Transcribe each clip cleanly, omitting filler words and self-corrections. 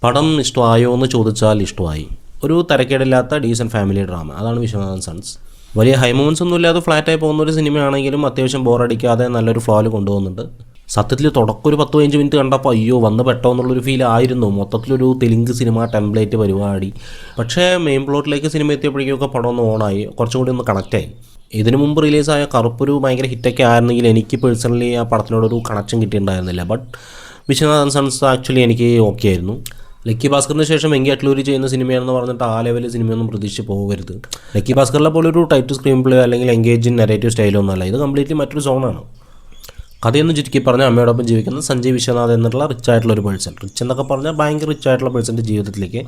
പടം ഇഷ്ടമായോ എന്ന് ചോദിച്ചാൽ ഇഷ്ടമായി. ഒരു തരക്കേടില്ലാത്ത ഡീസൻറ്റ് ഫാമിലി ഡ്രാമ, അതാണ് വിശ്വനാഥൻ സൺസ്. വലിയ ഹൈ മൂവ്മെൻറ്റ്സ് ഒന്നും ഇല്ലാതെ ഫ്ലാറ്റായി പോകുന്ന ഒരു സിനിമയാണെങ്കിലും അത്യാവശ്യം ബോറടിക്കാതെ നല്ലൊരു ഫ്ലോയിൽ കൊണ്ടുപോകുന്നുണ്ട്. സത്യത്തിൽ തുടക്കം ഒരു 10-15 മിനിറ്റ് കണ്ടപ്പോൾ അയ്യോ വന്ന് പെട്ടോ എന്നുള്ളൊരു ഫീൽ ആയിരുന്നു. മൊത്തത്തിലൊരു തെലുങ്ക് സിനിമ ടെംപ്ലേറ്റ് പരിപാടി. പക്ഷേ മെയിൻ പ്ലോട്ടിലേക്ക് സിനിമ എത്തിയപ്പോഴേക്കൊക്കെ പടം ഒന്ന് ഓണായി, കുറച്ചും കൂടി ഒന്ന് കണക്റ്റായി. ഇതിനു മുമ്പ് റിലീസായ കറുപ്പൊരു ഭയങ്കര ഹിറ്റൊക്കെ ആയിരുന്നെങ്കിൽ എനിക്ക് പേഴ്സണലി ആ പടത്തിനോടൊരു കണക്ഷൻ കിട്ടിയിട്ടുണ്ടായിരുന്നില്ല. ബട്ട് വിശ്വനാഥൻ സൺസ് ആക്ച്വലി എനിക്ക് ഓക്കെ ആയിരുന്നു. ലക്കി ഭാസ്കറിന് ശേഷം വെങ്കി അട്ലൂരി ചെയ്യുന്ന സിനിമയാണെന്ന് പറഞ്ഞിട്ട് ആ ലെവലിൽ സിനിമയൊന്നും പ്രതീക്ഷിച്ച് പോകരുത്. ലക്കി ഭാസ്കറിലെ പോലെ ഒരു ടൈറ്റ് സ്ക്രീൻ പ്ലേ അല്ലെങ്കിൽ എൻഗേജിങ് നെറേറ്റീവ് സ്റ്റൈലൊന്നും അല്ല. ഇത് കംപ്ലീറ്റ്ലി മറ്റൊരു സോണാണ്. കഥയെന്ന് ചുരുക്കി പറഞ്ഞാൽ അമ്മയോടൊപ്പം ജീവിക്കുന്ന സഞ്ജയ് വിശ്വനാഥ് എന്നുള്ള റിച്ച് ആയിട്ടുള്ള ഒരു പേഴ്സൺ. റിച്ച് എന്നൊക്കെ പറഞ്ഞാൽ ഭയങ്കര റിച്ച് ആയിട്ടുള്ള പേഴ്സൻ്റെ ജീവിതത്തിലേക്ക്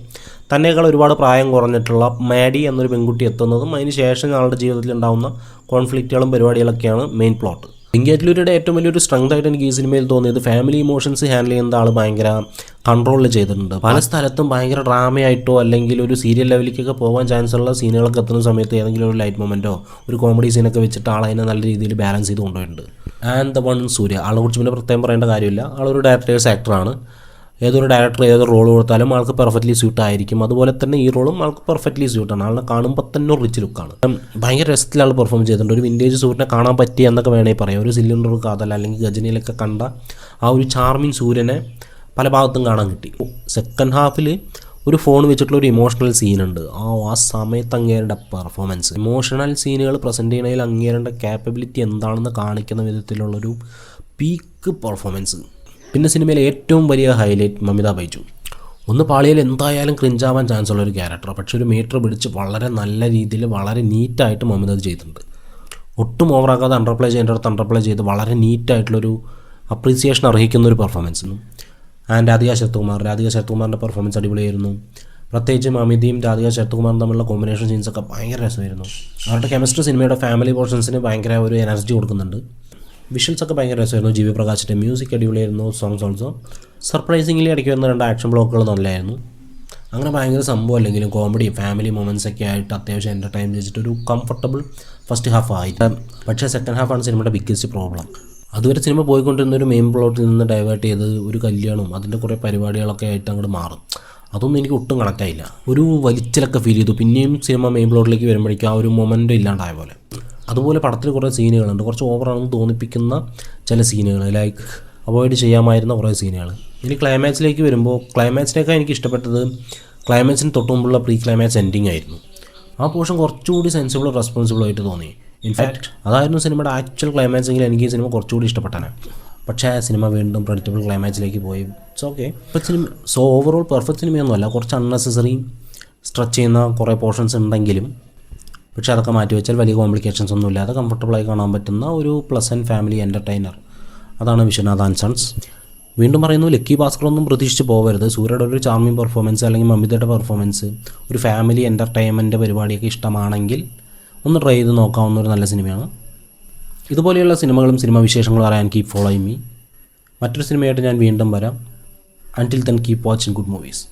തന്നേക്കാൾ ഒരുപാട് പ്രായം കുറഞ്ഞിട്ടുള്ള മാഡി എന്നൊരു പെൺകുട്ടി എത്തുന്നതും അതിന് ശേഷം ആളുടെ ജീവിതത്തിൽ ഉണ്ടാകുന്ന കോൺഫ്ലിക്റ്റുകളും പരിപാടികളൊക്കെയാണ് മെയിൻ പ്ലോട്ട്. വെങ്കി അട്ലൂരിയുടെ ഏറ്റവും വലിയൊരു സ്ട്രെങ്ത് ആയിട്ട് എനിക്ക് ഈ സിനിമയിൽ തോന്നിയത് ഫാമിലി ഇമോഷൻസ് ഹാൻഡിൽ ചെയ്യുന്ന ആൾ ഭയങ്കര കൺട്രോളിൽ ചെയ്തിട്ടുണ്ട്. പല സ്ഥലത്തും ഭയങ്കര ഡ്രാമയായിട്ടോ അല്ലെങ്കിൽ ഒരു സീരിയൽ ലെവലിലേക്കൊക്കെ പോകാൻ ചാൻസ് ഉള്ള സീനുകളൊക്കെ എത്തുന്ന സമയത്ത് ഏതെങ്കിലും ഒരു ലൈറ്റ് മൊമെൻറ്റോ ഒരു കോമഡി സീനൊക്കെ വെച്ചിട്ട് ആളതിനെ നല്ല രീതിയിൽ ബാലൻസ് ചെയ്ത് കൊണ്ടുപോയിട്ടുണ്ട്. ആൻഡ് ദ വൺ സൂര്യ, ആളെ കുറിച്ച് പിന്നെ പ്രത്യേകം പറയേണ്ട കാര്യമില്ല. ആളൊരു ഡയറക്ടേഴ്സ് ആക്ടറാണ്. ഏതൊരു ഡയറക്ടർ ഏതൊരു റോൾ കൊടുത്താലും ആൾക്ക് പെർഫെക്റ്റ്ലി സ്യൂട്ട് ആയിരിക്കും. അതുപോലെ തന്നെ ഈ റോളും ആൾക്ക് പെർഫെക്റ്റ്ലി സ്യൂട്ടാണ്. ആളിനെ കാണുമ്പോൾ തന്നെ ഒരു റിച്ച് ലുക്കാണ്. ഭയങ്കര രസത്തിൽ ആൾ പെർഫോം ചെയ്തിട്ടുണ്ട്. ഒരു വിൻറ്റേജ് സൂര്യനെ കാണാൻ പറ്റിയ എന്നൊക്കെ വേണമെങ്കിൽ പറയാം. ഒരു സിലിണ്ടർ കാതൽ അല്ലെങ്കിൽ ഗജനിയിലൊക്കെ കണ്ട ആ ഒരു ചാർമിങ് സൂര്യനെ പല ഭാഗത്തും കാണാൻ കിട്ടി. സെക്കൻഡ് ഹാഫിൽ ഒരു ഫോൺ വെച്ചിട്ടുള്ള ഒരു ഇമോഷണൽ സീനുണ്ട്. ആ സമയത്ത് അങ്ങേരുടെ പെർഫോമൻസ്, ഇമോഷണൽ സീനുകൾ പ്രസൻറ്റ് ചെയ്യണതിൽ അങ്ങേരുടെ ക്യാപ്പബിലിറ്റി എന്താണെന്ന് കാണിക്കുന്ന വിധത്തിലുള്ളൊരു പീക്ക് പെർഫോമൻസ്. പിന്നെ സിനിമയിലെ ഏറ്റവും വലിയ ഹൈലൈറ്റ് മമിത ബൈജു. ഒന്ന് പാളിയിൽ എന്തായാലും ക്രിഞ്ചാവാൻ ചാൻസ് ഉള്ളൊരു ക്യാരക്ടർ, പക്ഷെ ഒരു മീറ്റർ പിടിച്ച് വളരെ നല്ല രീതിയിൽ വളരെ നീറ്റായിട്ട് മമിത അത് ചെയ്തിട്ടുണ്ട്. ഒട്ടും ഓവറാക്കാതെ അണ്ടർപ്ലേ ചെയ്യേണ്ടടുത്ത് അണ്ടർപ്ലേ ചെയ്ത് വളരെ നീറ്റായിട്ടുള്ളൊരു അപ്രീസിയേഷൻ അർഹിക്കുന്ന ഒരു പെർഫോമൻസ്. ആൻഡ് രാധിക ശരത്കുമാറിൻ്റെ പെർഫോമൻസ് അടിപൊളിയായിരുന്നു. പ്രത്യേകിച്ച് മമിതയും രാധിക ശരത്കുമാറും തമ്മിലുള്ള കോമ്പിനേഷൻ സീൻസൊക്കെ ഭയങ്കര രസമായിരുന്നു. അവരുടെ കെമിസ്ട്രി സിനിമയുടെ ഫാമിലി പോർഷൻസിന് ഭയങ്കര ഒരു എനർജി കൊടുക്കുന്നുണ്ട്. വിഷ്വൽസൊക്കെ ഭയങ്കര രസമായിരുന്നു. ജി വി പ്രകാശിൻ്റെ മ്യൂസിക് അടിപൊളിയായിരുന്നു. സോങ്സ് ഓൾസോ സർപ്രൈസിംഗ്ലി ഇടയ്ക്ക് വരുന്ന 2 ആക്ഷൻ ബ്ലോക്കുകൾ നല്ലതായിരുന്നു. അങ്ങനെ ഭയങ്കര സംഭവം അല്ലെങ്കിലും കോമഡി ഫാമിലി മൊമെൻറ്റ്സൊക്കെ ആയിട്ട് അത്യാവശ്യം എൻ്റർടൈൻ ചെയ്തിട്ട് ഒരു കംഫർട്ടബിൾ ഫസ്റ്റ് ഹാഫ് ആയിട്ട്. പക്ഷേ സെക്കൻഡ് ഹാഫാണ് സിനിമയുടെ ബിഗ്ഗസ്റ്റ് പ്രോബ്ലം. അതുവരെ സിനിമ പോയിക്കൊണ്ടിരുന്ന ഒരു മെയിൻ പ്ലോട്ടിൽ നിന്ന് ഡൈവേർട്ട് ചെയ്ത് ഒരു കല്യാണവും അതിൻ്റെ കുറേ പരിപാടികളൊക്കെ ആയിട്ട് അങ്ങോട്ട് മാറും. അതൊന്നും എനിക്ക് ഒട്ടും കണക്റ്റായില്ല. ഒരു വലിച്ചിലൊക്കെ ഫീൽ ചെയ്തു. പിന്നെയും സിനിമ മെയിൻ പ്ലോട്ടിലേക്ക് വരുമ്പോഴേക്കും ആ ഒരു മൊമെൻറ്റം ഇല്ലാണ്ടായ പോലെ. അതുപോലെ പടത്തിൽ കുറേ സീനുകളുണ്ട്, കുറച്ച് ഓവറാണെന്ന് തോന്നിപ്പിക്കുന്ന ചില സീനുകൾ, ലൈക്ക് അവോയ്ഡ് ചെയ്യാമായിരുന്ന കുറേ സീനുകൾ. ഇനി ക്ലൈമാക്സിലേക്ക് വരുമ്പോൾ ക്ലൈമാക്സിനേക്കാൾ എനിക്ക് ഇഷ്ടപ്പെട്ടത് ക്ലൈമാക്സിന് തൊട്ട് മുമ്പുള്ള പ്രീ ക്ലൈമാക്സ് എൻഡിങ് ആയിരുന്നു. ആ പോർഷൻ കുറച്ചുകൂടി സെൻസിബിൾ റെസ്പോൺസിബിൾ ആയിട്ട് തോന്നി. ഇൻഫാക്ട് അതായിരുന്നു സിനിമയുടെ ആക്ച്വൽ ക്ലൈമാക്സ് എങ്കിൽ എനിക്ക് ഈ സിനിമ കുറച്ചുകൂടി ഇഷ്ടപ്പെട്ടാണ്. പക്ഷേ സിനിമ വീണ്ടും പ്രെഡിക്റ്റബിൾ ക്ലൈമാക്സിലേക്ക് പോയി. It's okay. So overall perfect സിനിമയൊന്നുമല്ല. കുറച്ച് അൺനെസസറി സ്ട്രെച്ച് ചെയ്യുന്ന കുറേ പോർഷൻസ് ഉണ്ടെങ്കിലും പക്ഷേ അതൊക്കെ മാറ്റി വെച്ചാൽ വലിയ കോംപ്ലിക്കേഷൻസ് ഒന്നും ഇല്ലാതെ കംഫർട്ടബിളായി കാണാൻ പറ്റുന്ന ഒരു പ്ലസൻറ്റ് ഫാമിലി എൻ്റർടൈനർ. അതാണ് വിശ്വനാഥൻ സൺസ്. വീണ്ടും പറയുന്നു, ലക്കി ഭാസ്കറൊന്നും പ്രതീക്ഷിച്ച് പോകരുത്. സൂര്യയുടെ ഒരു ചാർമിങ് പെർഫോമൻസ് അല്ലെങ്കിൽ മമിതയുടെ പെർഫോമൻസ്, ഒരു ഫാമിലി എൻ്റർടൈൻമെൻറ്റ് പരിപാടിയൊക്കെ ഇഷ്ടമാണെങ്കിൽ ഒന്ന് ട്രൈ ചെയ്ത് നോക്കാവുന്ന ഒരു നല്ല സിനിമയാണ്. ഇതുപോലെയുള്ള സിനിമകളും സിനിമ വിശേഷങ്ങളും അറിയാൻ കീപ് ഫോളോയിങ് മീ. മറ്റൊരു സിനിമയായിട്ട് ഞാൻ വീണ്ടും വരാം. അൻറ്റിൽ then keep watching good movies.